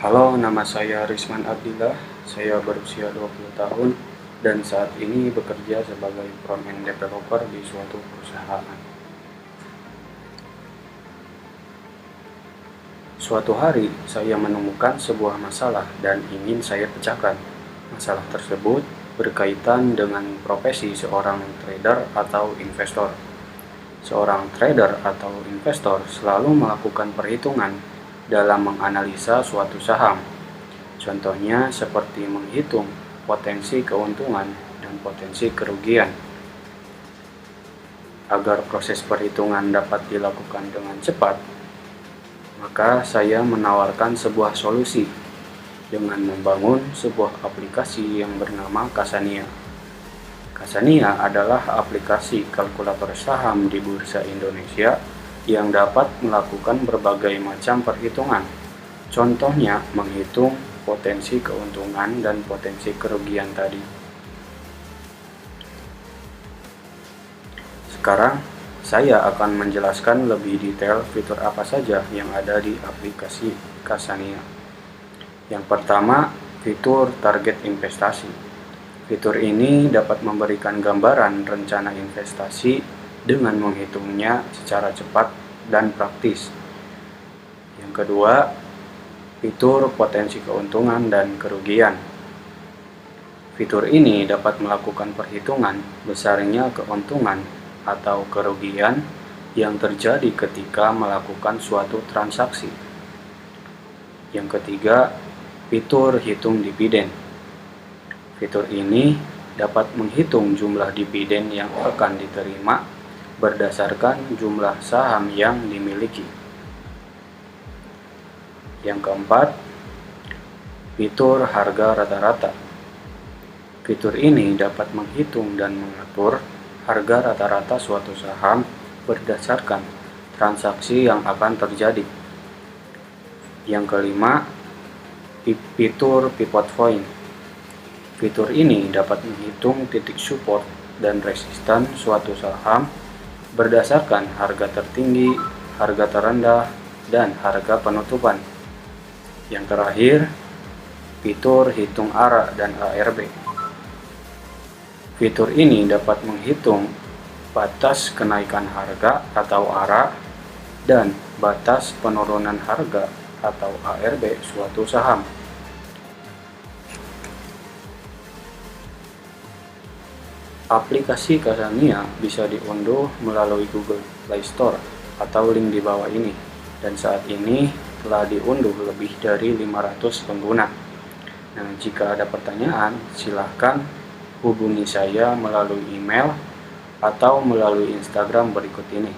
Halo, nama saya Risman Abdillah. Saya berusia 20 tahun dan saat ini bekerja sebagai front-end developer di suatu perusahaan. Suatu hari, saya menemukan sebuah masalah dan ingin saya pecahkan. Masalah tersebut berkaitan dengan profesi seorang trader atau investor. Seorang trader atau investor selalu melakukan perhitungan dalam menganalisa suatu saham. Contohnya seperti menghitung potensi keuntungan dan potensi kerugian. Agar proses perhitungan dapat dilakukan dengan cepat, maka saya menawarkan sebuah solusi dengan membangun sebuah aplikasi yang bernama Kasania. Kasania adalah aplikasi kalkulator saham di Bursa Indonesia yang dapat melakukan berbagai macam perhitungan. Contohnya menghitung potensi keuntungan dan potensi kerugian tadi. Sekarang, saya akan menjelaskan lebih detail fitur apa saja yang ada di aplikasi Kasania. Yang pertama, fitur target investasi. Fitur ini dapat memberikan gambaran rencana investasi dengan menghitungnya secara cepat dan praktis. Yang kedua, fitur potensi keuntungan dan kerugian. Fitur ini dapat melakukan perhitungan besarnya keuntungan atau kerugian yang terjadi ketika melakukan suatu transaksi. Yang ketiga, fitur hitung dividen. Fitur ini dapat menghitung jumlah dividen yang akan diterima berdasarkan jumlah saham yang dimiliki. Yang keempat, fitur harga rata-rata. Fitur ini dapat menghitung dan mengatur harga rata-rata suatu saham berdasarkan transaksi yang akan terjadi. Yang kelima, fitur pivot point. Fitur ini dapat menghitung titik support dan resisten suatu saham berdasarkan harga tertinggi, harga terendah, dan harga penutupan. Yang terakhir, fitur hitung ARA dan ARB. Fitur ini dapat menghitung batas kenaikan harga atau ARA dan batas penurunan harga atau ARB suatu saham. Aplikasi Kasania bisa diunduh melalui Google Play Store atau link di bawah ini, dan saat ini telah diunduh lebih dari 500 pengguna. Nah, jika ada pertanyaan, silahkan hubungi saya melalui email atau melalui Instagram berikut ini.